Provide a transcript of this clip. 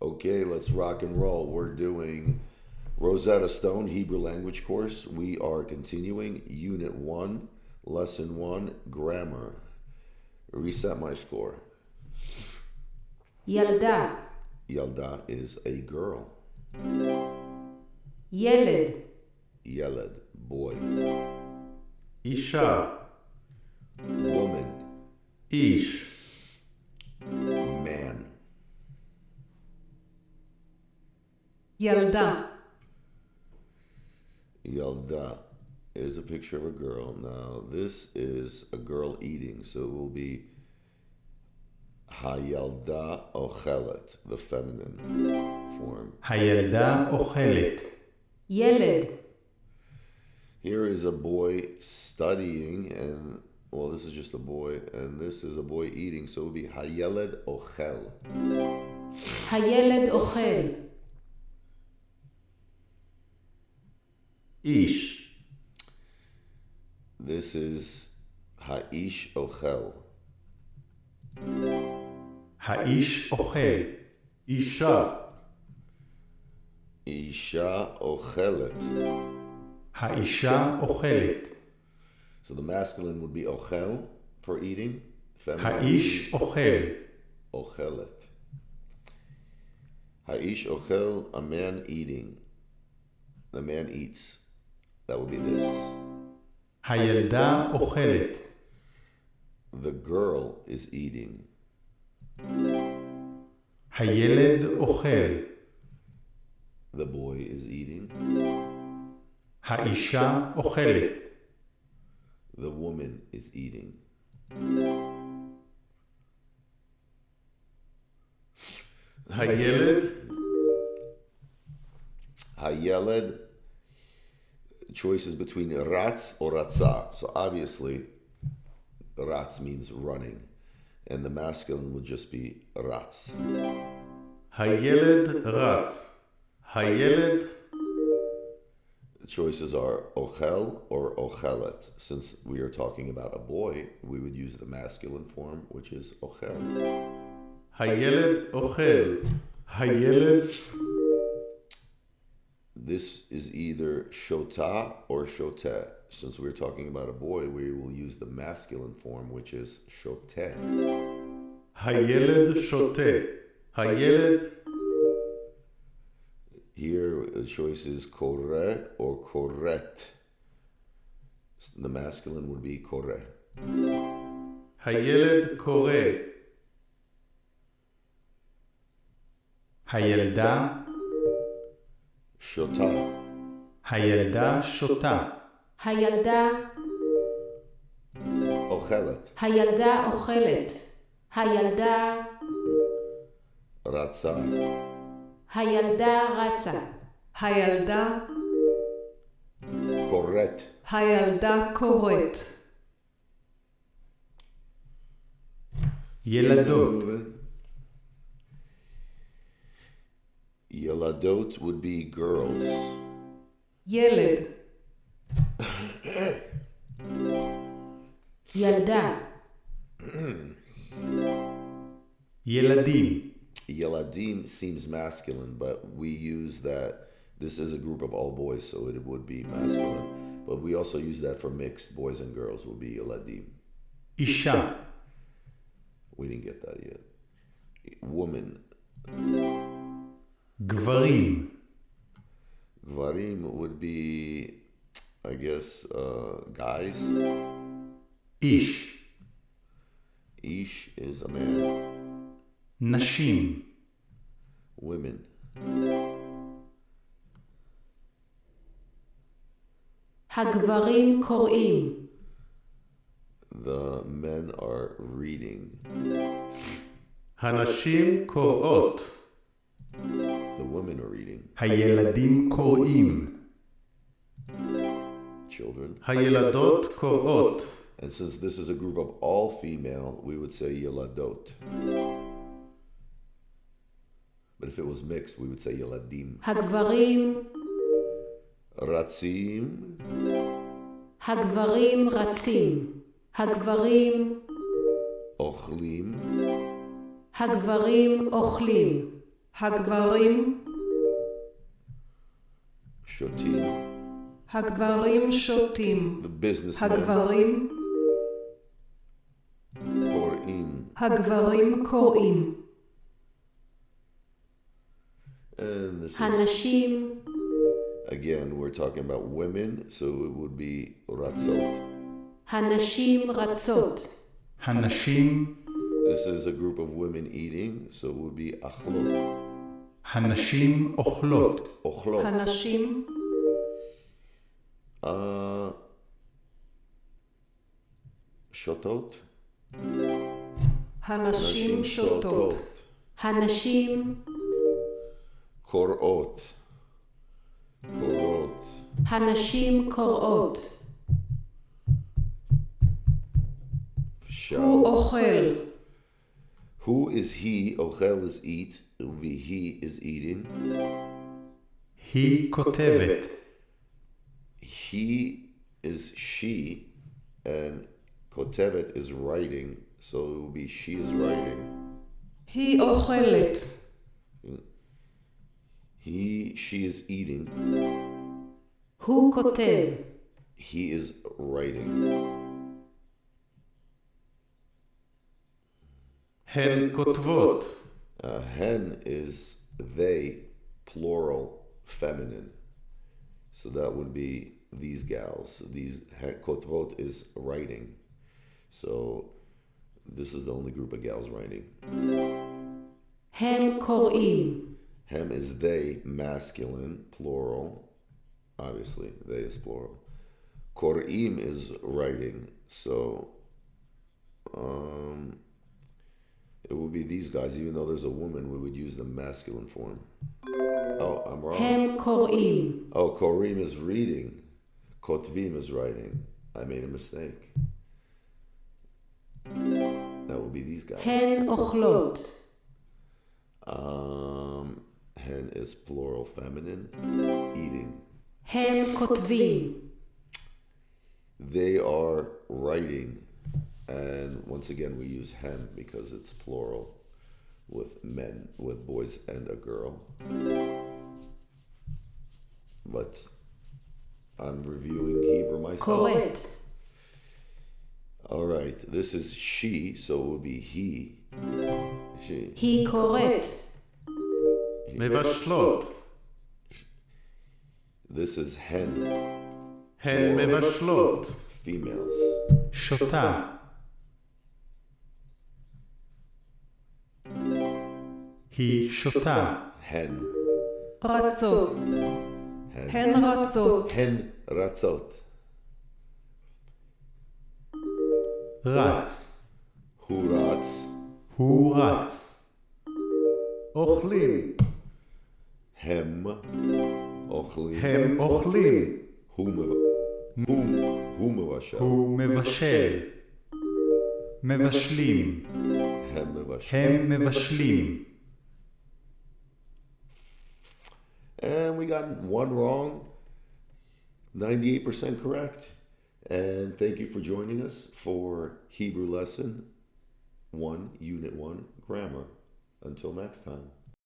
Okay, let's rock and roll. We're doing Rosetta Stone Hebrew language course. We are continuing Unit 1, Lesson 1, Grammar. Reset my score. ילדה, Yalda is a girl. ילד, Yeled, boy. אישה, Woman, איש, man. ילדה, Yalda is a picture of a girl. Now, this is a girl eating, so it will be Hayalda Ochelet, the feminine form. הילדה אוכלת. ילד, Here is a boy studying, and well, this is just a boy, and this is a boy eating, so it would be Hayeled Ochel. הילד אוכל, איש, This is Haish Ochel. האיש אוכל. אישה, Isha Ochelet. האישה אוכלת. So the masculine would be Ochel for eating. Feminine האיש אוכל. Ochelet. Haish Ochel, a man eating. The man eats. That would be this. הילדה אוכלת. The girl is eating. הילד אוכל. The boy is eating. האישה אוכלת. The woman is eating. הילד, Hayeled, choices between Ratz or Ratzah. So obviously, Ratz means running, and the masculine would just be Ratz. הילד רץ. הילד, The choices are Ochel or Ochelet. Since we are talking about a boy, we would use the masculine form, which is Ochel. הילד אוכל. הילד, This is either Shota or Shoteh. Since we're talking about a boy, we will use the masculine form, which is Shoteh. הילד שותה. הילד, Here, the choice is Koreh or Koret. The masculine would be Koreh. הילד קורא. הילדה, Shotah. הילדה שותה. הילדה, Ochelet. הילדה אוכלת, הילדה, Ratzah. הילדה רצה, הילדה, Koret. הילדה קוראת, ילדות, Yeladot would be girls. ילד, ילדה, ילדים, Yeladim seems masculine, but we use that. This is a group of all boys, so it would be masculine. But we also use that for mixed boys and girls, would be Yeladim. אישה, We didn't get that yet. Woman. גברים, Gvarim would be, I guess, guys. איש, Ish is a man. נשים, Women. הגברים קוראים, The men are reading. הנשים קוראות. The women are reading. הילדים קוראים. Children. הילדות קוראות. And since this is a group of all female, we would say Yeladot. But if it was mixed, we would say Yeladim. הגברים, Ratzim. הגברים רצים, הגברים, Ochlim. הגברים אוכלים, הגברים, shotim, הגברים שותים. the businessmen, הגברים, korim, הגברים קוראים. and this is, הנשים, again, we're talking about women, so it would be ratzot. הנשים רצות. הנשים, This is a group of women eating, so it would be achlot. הנשים אוכלות. Ochlot. הנשים, Shotot. הנשים שותות. הנשים, Korot. Korot. הנשים קוראות. Shal. הוא אוכל. Who is he? Ochel is eat. It would be he is eating. היא כותבת. He is she, and kotevet is writing, so it would be she is writing. היא אוכלת. She is eating. הוא כותב. He is writing. הן כותבות. Hen is they, plural, feminine. So that would be these gals. These kotvot is writing. So this is the only group of gals writing. הם קוראים. Hem is they, masculine, plural. Obviously, they is plural. Korim is writing. So it would be these guys. Even though there's a woman, we would use the masculine form. Oh, I'm wrong. הם קוראים. Oh, Korim is reading. Kotvim is writing. I made a mistake. That would be these guys. הן אוכלות. Hen is plural, feminine. Eating. הם כותבים. They are writing. And once again, we use hem because it's plural with men, with boys and a girl. But I'm reviewing Hebrew myself. קוראת. All right, this is she, so it would be he. She. היא קוראת. מבשלות. This is hen, הן מבשלות. females. שותה. היא שותה. Hen. רצות. Hen. הן רצות. Hen ratzot. רץ. Who rats. הוא רץ. אוכלים. Hem. Ochlim. הם אוכלים. Who mevashal. הוא מבשל. מבשלים. Hem mevashal. הם מבשלים. And we got one wrong, 98% correct. And thank you for joining us for Hebrew Lesson 1, Unit 1, Grammar. Until next time.